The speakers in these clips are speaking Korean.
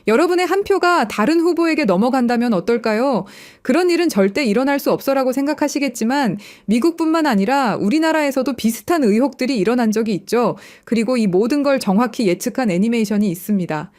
여러분의 한 표가 다른 후보에게 넘어간다면 어떨까요? 그런 일은 절대 일어날 수 없어라고 생각하시겠지만 미국뿐만 아니라 우리나라에서도 비슷한 의혹들이 일어난 적이 있죠. 그리고 이 모든 걸 정확히 예측한 애니메이션이 있습니다.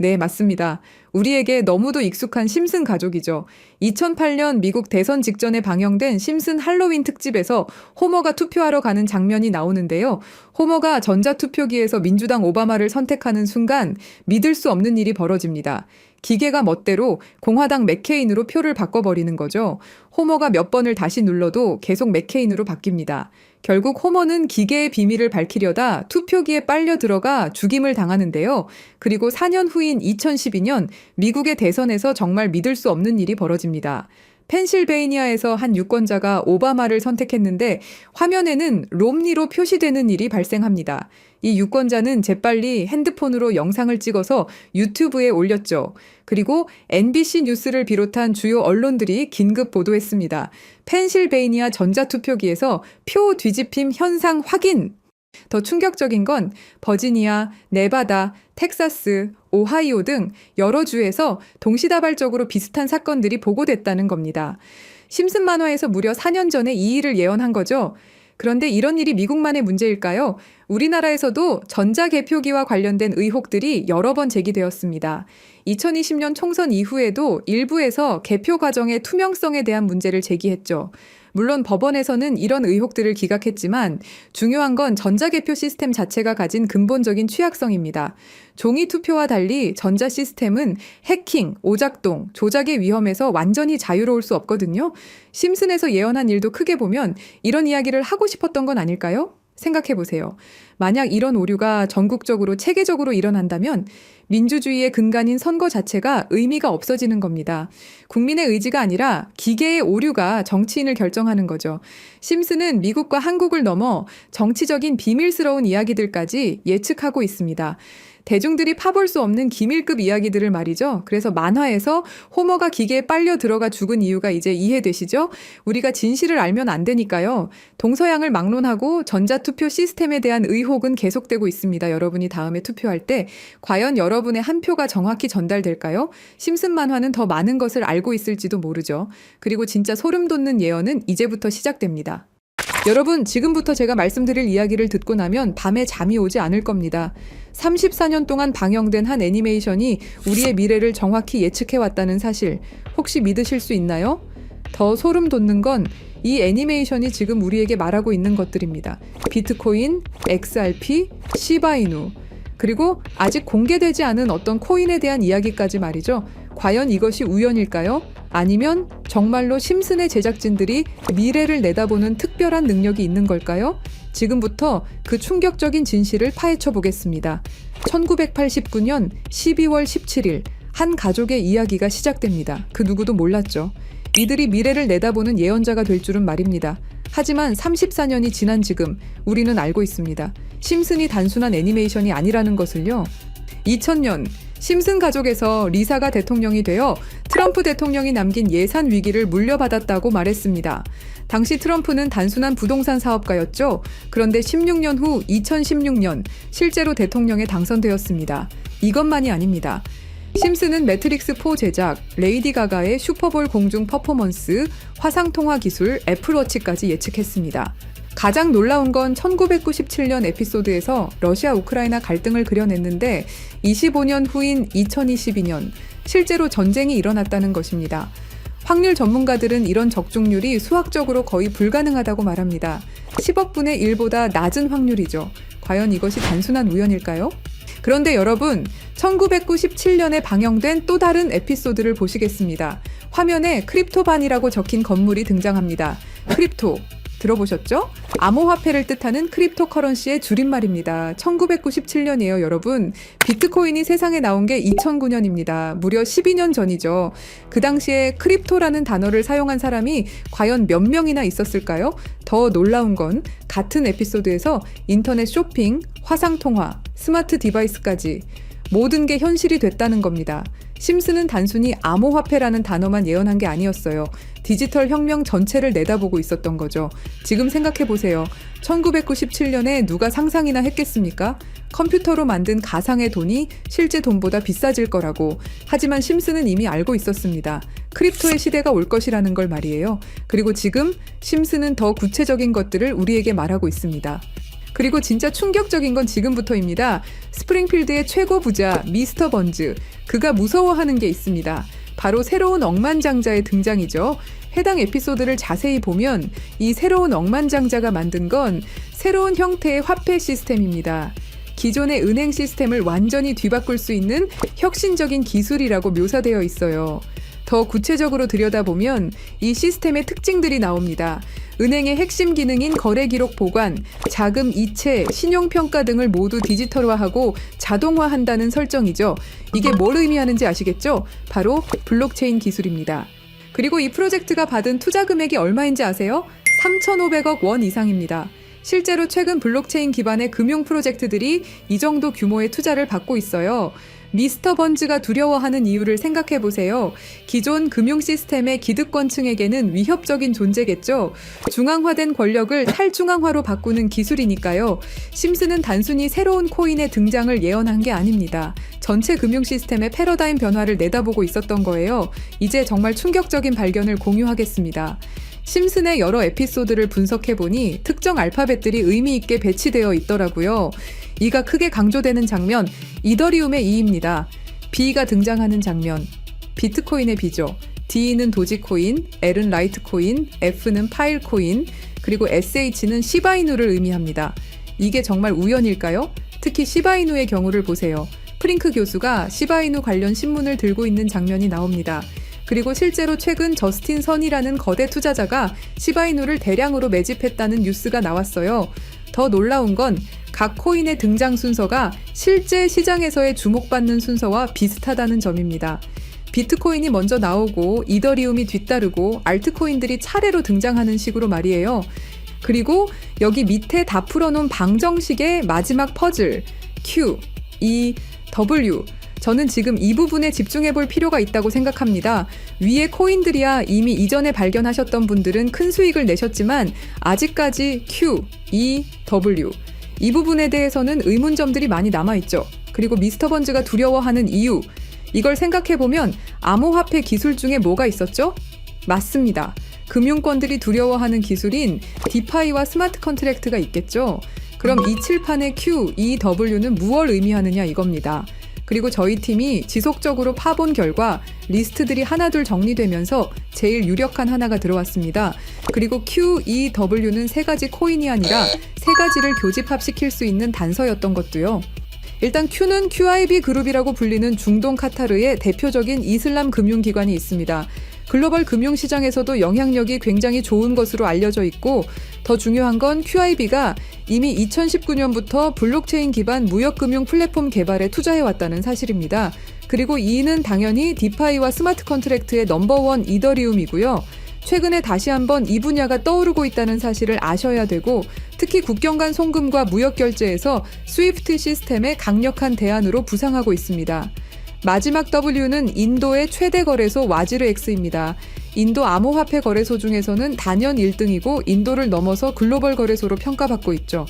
네, 맞습니다. 우리에게 너무도 익숙한 심슨 가족이죠. 2008년 미국 대선 직전에 방영된 심슨 할로윈 특집에서 호머가 투표하러 가는 장면이 나오는데요. 호머가 전자투표기에서 민주당 오바마를 선택하는 순간 믿을 수 없는 일이 벌어집니다. 기계가 멋대로 공화당 맥케인으로 표를 바꿔버리는 거죠. 호머가 몇 번을 다시 눌러도 계속 맥케인으로 바뀝니다. 결국 호머는 기계의 비밀을 밝히려다 투표기에 빨려 들어가 죽임을 당하는데요. 그리고 4년 후인 2012년 미국의 대선에서 정말 믿을 수 없는 일이 벌어집니다. 펜실베이니아에서 한 유권자가 오바마를 선택했는데 화면에는 롬니로 표시되는 일이 발생합니다. 이 유권자는 재빨리 핸드폰으로 영상을 찍어서 유튜브에 올렸죠. 그리고 NBC 뉴스를 비롯한 주요 언론들이 긴급 보도했습니다. 펜실베이니아 전자투표기에서 표 뒤집힘 현상 확인! 더 충격적인 건 버지니아, 네바다, 텍사스, 오하이오 등 여러 주에서 동시다발적으로 비슷한 사건들이 보고됐다는 겁니다. 심슨 만화에서 무려 4년 전에 이 일을 예언한 거죠. 그런데 이런 일이 미국만의 문제일까요? 우리나라에서도 전자개표기와 관련된 의혹들이 여러 번 제기되었습니다. 2020년 총선 이후에도 일부에서 개표 과정의 투명성에 대한 문제를 제기했죠. 물론 법원에서는 이런 의혹들을 기각했지만 중요한 건 전자개표 시스템 자체가 가진 근본적인 취약성입니다. 종이 투표와 달리 전자 시스템은 해킹, 오작동, 조작의 위험에서 완전히 자유로울 수 없거든요. 심슨에서 예언한 일도 크게 보면 이런 이야기를 하고 싶었던 건 아닐까요? 생각해 보세요. 만약 이런 오류가 전국적으로 체계적으로 일어난다면 민주주의의 근간인 선거 자체가 의미가 없어지는 겁니다. 국민의 의지가 아니라 기계의 오류가 정치인을 결정하는 거죠. 심슨은 미국과 한국을 넘어 정치적인 비밀스러운 이야기들까지 예측하고 있습니다. 대중들이 파볼 수 없는 기밀급 이야기들을 말이죠. 그래서 만화에서 호머가 기계에 빨려 들어가 죽은 이유가 이제 이해되시죠? 우리가 진실을 알면 안 되니까요. 동서양을 막론하고 전자투표 시스템에 대한 의혹은 계속되고 있습니다. 여러분이 다음에 투표할 때 과연 여러분의 한 표가 정확히 전달될까요? 심슨 만화는 더 많은 것을 알고 있을지도 모르죠. 그리고 진짜 소름 돋는 예언은 이제부터 시작됩니다. 여러분, 지금부터 제가 말씀드릴 이야기를 듣고 나면 밤에 잠이 오지 않을 겁니다. 34년 동안 방영된 한 애니메이션이 우리의 미래를 정확히 예측해왔다는 사실, 혹시 믿으실 수 있나요? 더 소름 돋는 건 이 애니메이션이 지금 우리에게 말하고 있는 것들입니다. 비트코인, XRP, 시바이누, 그리고 아직 공개되지 않은 어떤 코인에 대한 이야기까지 말이죠. 과연 이것이 우연일까요? 아니면 정말로 심슨의 제작진들이 미래를 내다보는 특별한 능력이 있는 걸까요? 지금부터 그 충격적인 진실을 파헤쳐 보겠습니다. 1989년 12월 17일 한 가족의 이야기가 시작됩니다. 그 누구도 몰랐죠. 이들이 미래를 내다보는 예언자가 될 줄은 말입니다. 하지만 34년이 지난 지금 우리는 알고 있습니다. 심슨이 단순한 애니메이션이 아니라는 것을요. 2000년 심슨 가족에서 리사가 대통령이 되어 트럼프 대통령이 남긴 예산 위기를 물려받았다고 말했습니다. 당시 트럼프는 단순한 부동산 사업가였죠. 그런데 16년 후 2016년 실제로 대통령에 당선되었습니다. 이것만이 아닙니다. 심슨은 매트릭스4 제작, 레이디 가가의 슈퍼볼 공중 퍼포먼스, 화상통화 기술, 애플워치까지 예측했습니다. 가장 놀라운 건 1997년 에피소드에서 러시아 우크라이나 갈등을 그려냈는데 25년 후인 2022년 실제로 전쟁이 일어났다는 것입니다. 확률 전문가들은 이런 적중률이 수학적으로 거의 불가능하다고 말합니다. 10억 분의 1보다 낮은 확률이죠. 과연 이것이 단순한 우연일까요? 그런데 여러분, 1997년에 방영된 또 다른 에피소드를 보시겠습니다. 화면에 크립토반이라고 적힌 건물이 등장합니다. 크립토, 들어보셨죠? 암호화폐를 뜻하는 크립토커런시의 줄임말입니다. 1997년이에요, 여러분. 비트코인이 세상에 나온 게 2009년입니다. 무려 12년 전이죠. 그 당시에 크립토라는 단어를 사용한 사람이 과연 몇 명이나 있었을까요? 더 놀라운 건 같은 에피소드에서 인터넷 쇼핑, 화상통화, 스마트 디바이스까지 모든 게 현실이 됐다는 겁니다. 심스는 단순히 암호화폐라는 단어만 예언한 게 아니었어요. 디지털 혁명 전체를 내다보고 있었던 거죠. 지금 생각해보세요. 1997년에 누가 상상이나 했겠습니까? 컴퓨터로 만든 가상의 돈이 실제 돈보다 비싸질 거라고. 하지만 심스는 이미 알고 있었습니다. 크립토의 시대가 올 것이라는 걸 말이에요. 그리고 지금 심스는 더 구체적인 것들을 우리에게 말하고 있습니다. 그리고 진짜 충격적인 건 지금부터입니다. 스프링필드의 최고 부자 미스터 번즈, 그가 무서워하는 게 있습니다. 바로 새로운 억만장자의 등장이죠. 해당 에피소드를 자세히 보면 이 새로운 억만장자가 만든 건 새로운 형태의 화폐 시스템입니다. 기존의 은행 시스템을 완전히 뒤바꿀 수 있는 혁신적인 기술이라고 묘사되어 있어요. 더 구체적으로 들여다보면 이 시스템의 특징들이 나옵니다. 은행의 핵심 기능인 거래 기록 보관, 자금 이체, 신용평가 등을 모두 디지털화하고 자동화한다는 설정이죠. 이게 뭘 의미하는지 아시겠죠? 바로 블록체인 기술입니다. 그리고 이 프로젝트가 받은 투자 금액이 얼마인지 아세요? 3,500억 원 이상입니다. 실제로 최근 블록체인 기반의 금융 프로젝트들이 이 정도 규모의 투자를 받고 있어요. 미스터 번즈가 두려워하는 이유를 생각해 보세요. 기존 금융 시스템의 기득권층에게는 위협적인 존재겠죠. 중앙화된 권력을 탈중앙화로 바꾸는 기술이니까요. 심스는 단순히 새로운 코인의 등장을 예언한 게 아닙니다. 전체 금융 시스템의 패러다임 변화를 내다보고 있었던 거예요. 이제 정말 충격적인 발견을 공유하겠습니다. 심슨의 여러 에피소드를 분석해보니 특정 알파벳들이 의미 있게 배치되어 있더라고요. 이가 크게 강조되는 장면, 이더리움의 E입니다. B가 등장하는 장면, 비트코인의 B죠. D는 도지코인, L은 라이트코인, F는 파일코인, 그리고 SH는 시바이누를 의미합니다. 이게 정말 우연일까요? 특히 시바이누의 경우를 보세요. 프링크 교수가 시바이누 관련 신문을 들고 있는 장면이 나옵니다. 그리고 실제로 최근 저스틴 선이라는 거대 투자자가 시바이누를 대량으로 매집했다는 뉴스가 나왔어요. 더 놀라운 건 각 코인의 등장 순서가 실제 시장에서의 주목받는 순서와 비슷하다는 점입니다. 비트코인이 먼저 나오고 이더리움이 뒤따르고 알트코인들이 차례로 등장하는 식으로 말이에요. 그리고 여기 밑에 다 풀어놓은 방정식의 마지막 퍼즐 Q, E, W, 저는 지금 이 부분에 집중해 볼 필요가 있다고 생각합니다. 위에 코인들이야 이미 이전에 발견하셨던 분들은 큰 수익을 내셨지만 아직까지 Q, E, W 이 부분에 대해서는 의문점들이 많이 남아있죠. 그리고 미스터 번즈가 두려워하는 이유, 이걸 생각해보면 암호화폐 기술 중에 뭐가 있었죠? 맞습니다. 금융권들이 두려워하는 기술인 디파이와 스마트 컨트랙트가 있겠죠. 그럼 이 칠판의 Q, E, W는 무엇을 의미하느냐 이겁니다. 그리고 저희 팀이 지속적으로 파본 결과 리스트들이 하나둘 정리되면서 제일 유력한 하나가 들어왔습니다. 그리고 Q, E, W는 세 가지 코인이 아니라 세 가지를 교집합시킬 수 있는 단서였던 것도요. 일단 Q는 QIB 그룹이라고 불리는 중동 카타르의 대표적인 이슬람 금융기관이 있습니다. 글로벌 금융시장에서도 영향력이 굉장히 좋은 것으로 알려져 있고 더 중요한 건 QIB가 이미 2019년부터 블록체인 기반 무역금융 플랫폼 개발에 투자해왔다는 사실입니다. 그리고 E는 당연히 디파이와 스마트 컨트랙트의 넘버원 이더리움이고요. 최근에 다시 한번 이 분야가 떠오르고 있다는 사실을 아셔야 되고 특히 국경 간 송금과 무역 결제에서 스위프트 시스템의 강력한 대안으로 부상하고 있습니다. 마지막 W는 인도의 최대 거래소 와지르X입니다. 인도 암호화폐 거래소 중에서는 단연 1등이고 인도를 넘어서 글로벌 거래소로 평가받고 있죠.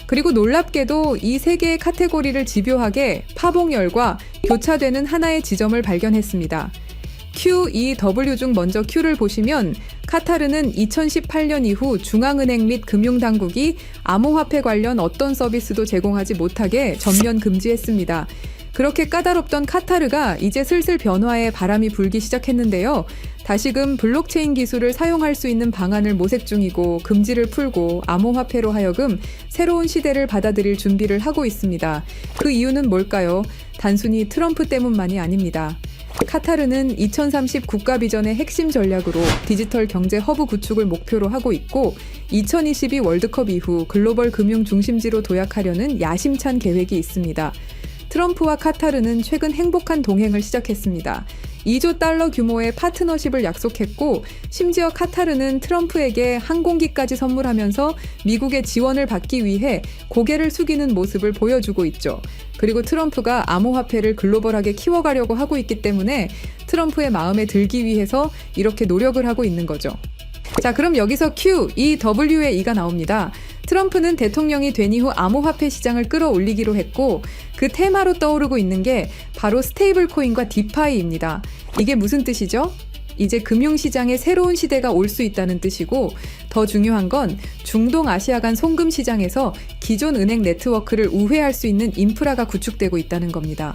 그리고 놀랍게도 이 세 개의 카테고리를 집요하게 파봉열과 교차되는 하나의 지점을 발견했습니다. Q, E, W 중 먼저 Q를 보시면 카타르는 2018년 이후 중앙은행 및 금융당국이 암호화폐 관련 어떤 서비스도 제공하지 못하게 전면 금지했습니다. 그렇게 까다롭던 카타르가 이제 슬슬 변화의 바람이 불기 시작했는데요. 다시금 블록체인 기술을 사용할 수 있는 방안을 모색 중이고 금지를 풀고 암호화폐로 하여금 새로운 시대를 받아들일 준비를 하고 있습니다. 그 이유는 뭘까요? 단순히 트럼프 때문만이 아닙니다. 카타르는 2030 국가 비전의 핵심 전략으로 디지털 경제 허브 구축을 목표로 하고 있고 2022 월드컵 이후 글로벌 금융 중심지로 도약하려는 야심찬 계획이 있습니다. 트럼프와 카타르는 최근 행복한 동행을 시작했습니다. 2조 달러 규모의 파트너십을 약속했고 심지어 카타르는 트럼프에게 항공기까지 선물하면서 미국의 지원을 받기 위해 고개를 숙이는 모습을 보여주고 있죠. 그리고 트럼프가 암호화폐를 글로벌하게 키워가려고 하고 있기 때문에 트럼프의 마음에 들기 위해서 이렇게 노력을 하고 있는 거죠. 자, 그럼 여기서 Q, E, W의 E가 나옵니다. 트럼프는 대통령이 된 이후 암호화폐 시장을 끌어올리기로 했고 그 테마로 떠오르고 있는 게 바로 스테이블 코인과 디파이입니다. 이게 무슨 뜻이죠? 이제 금융시장에 새로운 시대가 올 수 있다는 뜻이고 더 중요한 건 중동 아시아 간 송금 시장에서 기존 은행 네트워크를 우회할 수 있는 인프라가 구축되고 있다는 겁니다.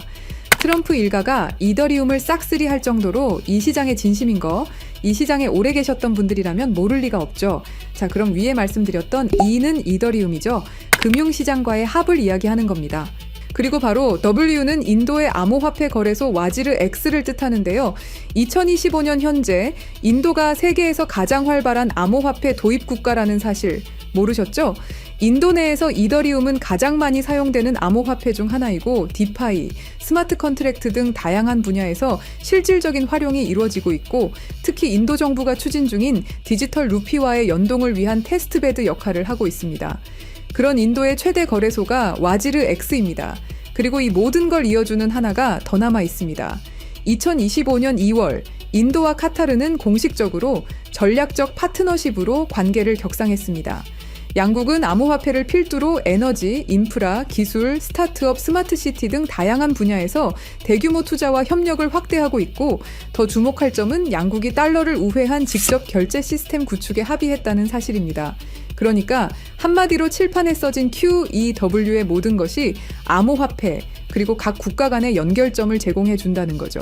트럼프 일가가 이더리움을 싹쓸이 할 정도로 이 시장에 진심인 거, 이 시장에 오래 계셨던 분들이라면 모를 리가 없죠. 자, 그럼 위에 말씀드렸던 E는 이더리움이죠. 금융시장과의 합을 이야기하는 겁니다. 그리고 바로 W는 인도의 암호화폐 거래소 와지르 X를 뜻하는데요. 2025년 현재 인도가 세계에서 가장 활발한 암호화폐 도입 국가라는 사실 모르셨죠? 인도 내에서 이더리움은 가장 많이 사용되는 암호화폐 중 하나이고 디파이, 스마트 컨트랙트 등 다양한 분야에서 실질적인 활용이 이루어지고 있고 특히 인도 정부가 추진 중인 디지털 루피와의 연동을 위한 테스트베드 역할을 하고 있습니다. 그런 인도의 최대 거래소가 와지르 X입니다. 그리고 이 모든 걸 이어주는 하나가 더 남아 있습니다. 2025년 2월 인도와 카타르는 공식적으로 전략적 파트너십으로 관계를 격상했습니다. 양국은 암호화폐를 필두로 에너지, 인프라, 기술, 스타트업, 스마트시티 등 다양한 분야에서 대규모 투자와 협력을 확대하고 있고 더 주목할 점은 양국이 달러를 우회한 직접 결제 시스템 구축에 합의했다는 사실입니다. 그러니까 한마디로 칠판에 써진 QEW의 모든 것이 암호화폐 그리고 각 국가 간의 연결점을 제공해 준다는 거죠.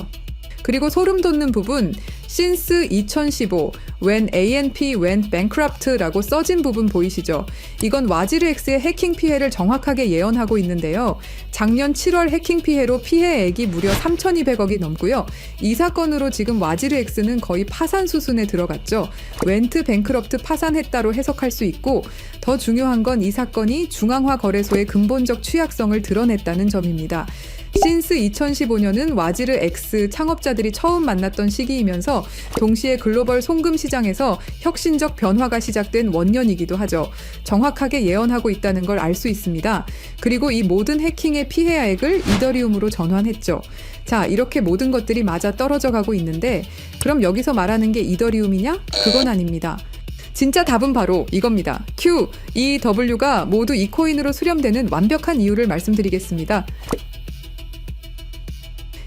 그리고 소름 돋는 부분, since 2015, when ANP went bankrupt라고 써진 부분 보이시죠? 이건 와지르 X의 해킹 피해를 정확하게 예언하고 있는데요. 작년 7월 해킹 피해로 피해액이 무려 3,200억이 넘고요. 이 사건으로 지금 와지르 X는 거의 파산 수순에 들어갔죠. went bankrupt 파산했다로 해석할 수 있고 더 중요한 건 이 사건이 중앙화 거래소의 근본적 취약성을 드러냈다는 점입니다. since 2015년은 와지르 X 창업자들이 처음 만났던 시기이면서 동시에 글로벌 송금 시장에서 혁신적 변화가 시작된 원년이기도 하죠. 정확하게 예언하고 있다는 걸 알 수 있습니다. 그리고 이 모든 해킹의 피해액을 이더리움으로 전환했죠. 자, 이렇게 모든 것들이 맞아 떨어져 가고 있는데 그럼 여기서 말하는 게 이더리움이냐? 그건 아닙니다. 진짜 답은 바로 이겁니다. Q, E, W가 모두 이 코인으로 수렴되는 완벽한 이유를 말씀드리겠습니다.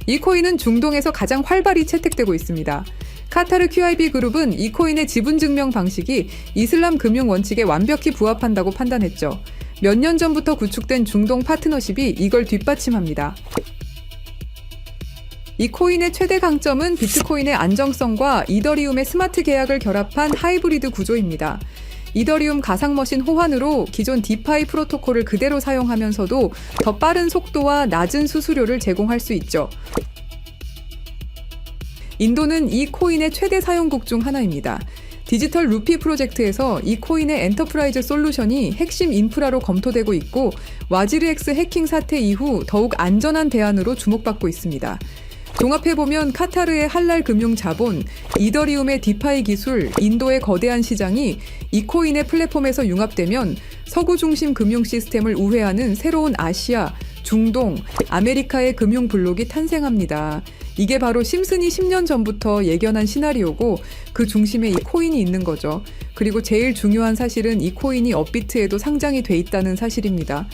이 코인은 중동에서 가장 활발히 채택되고 있습니다. 카타르 QIB 그룹은 이 코인의 지분 증명 방식이 이슬람 금융 원칙에 완벽히 부합한다고 판단했죠. 몇 년 전부터 구축된 중동 파트너십이 이걸 뒷받침합니다. 이 코인의 최대 강점은 비트코인의 안정성과 이더리움의 스마트 계약을 결합한 하이브리드 구조입니다. 이더리움 가상머신 호환으로 기존 디파이 프로토콜을 그대로 사용하면서도 더 빠른 속도와 낮은 수수료를 제공할 수 있죠. 인도는 이 코인의 최대 사용국 중 하나입니다. 디지털 루피 프로젝트에서 이 코인의 엔터프라이즈 솔루션이 핵심 인프라로 검토되고 있고 와지르 X 해킹 사태 이후 더욱 안전한 대안으로 주목받고 있습니다. 종합해보면 카타르의 할랄 금융 자본, 이더리움의 디파이 기술, 인도의 거대한 시장이 이 코인의 플랫폼에서 융합되면 서구 중심 금융 시스템을 우회하는 새로운 아시아, 중동, 아메리카의 금융 블록이 탄생합니다. 이게 바로 심슨이 10년 전부터 예견한 시나리오고 그 중심에 이 코인이 있는 거죠. 그리고 제일 중요한 사실은 이 코인이 업비트에도 상장이 돼 있다는 사실입니다.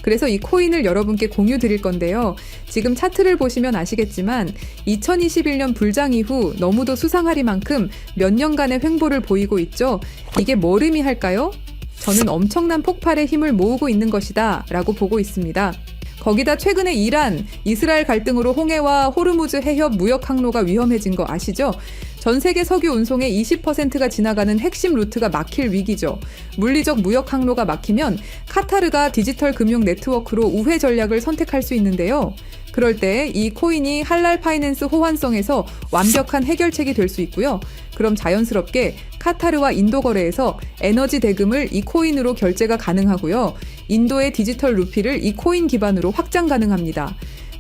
그래서 이 코인을 여러분께 공유 드릴 건데요. 지금 차트를 보시면 아시겠지만 2021년 불장 이후 너무도 수상하리만큼 몇 년간의 횡보를 보이고 있죠. 이게 뭘 의미할까요? 저는 엄청난 폭발의 힘을 모으고 있는 것이다 라고 보고 있습니다. 거기다 최근에 이란, 이스라엘 갈등으로 홍해와 호르무즈 해협 무역 항로가 위험해진 거 아시죠? 전 세계 석유 운송의 20%가 지나가는 핵심 루트가 막힐 위기죠. 물리적 무역 항로가 막히면 카타르가 디지털 금융 네트워크로 우회 전략을 선택할 수 있는데요. 그럴 때 이 코인이 할랄 파이낸스 호환성에서 완벽한 해결책이 될 수 있고요. 그럼 자연스럽게 카타르와 인도 거래에서 에너지 대금을 이 코인으로 결제가 가능하고요. 인도의 디지털 루피를 이 코인 기반으로 확장 가능합니다.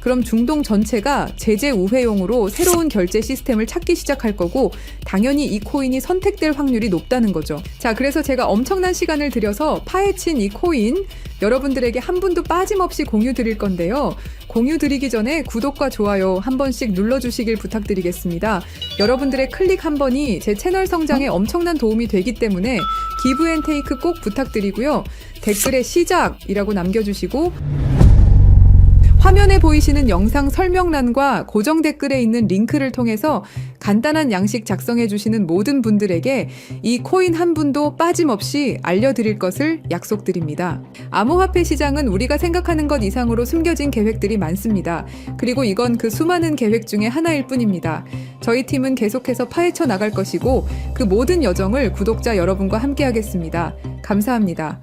그럼 중동 전체가 제재 우회용으로 새로운 결제 시스템을 찾기 시작할 거고 당연히 이 코인이 선택될 확률이 높다는 거죠. 자, 그래서 제가 엄청난 시간을 들여서 파헤친 이 코인 여러분들에게 한 분도 빠짐없이 공유 드릴 건데요. 공유 드리기 전에 구독과 좋아요 한 번씩 눌러주시길 부탁드리겠습니다. 여러분들의 클릭 한 번이 제 채널 성장에 엄청난 도움이 되기 때문에 기브앤테이크 꼭 부탁드리고요. 댓글에 시작이라고 남겨주시고 화면에 보이시는 영상 설명란과 고정 댓글에 있는 링크를 통해서 간단한 양식 작성해 주시는 모든 분들에게 이 코인 한 분도 빠짐없이 알려드릴 것을 약속드립니다. 암호화폐 시장은 우리가 생각하는 것 이상으로 숨겨진 계획들이 많습니다. 그리고 이건 그 수많은 계획 중에 하나일 뿐입니다. 저희 팀은 계속해서 파헤쳐 나갈 것이고 그 모든 여정을 구독자 여러분과 함께 하겠습니다. 감사합니다.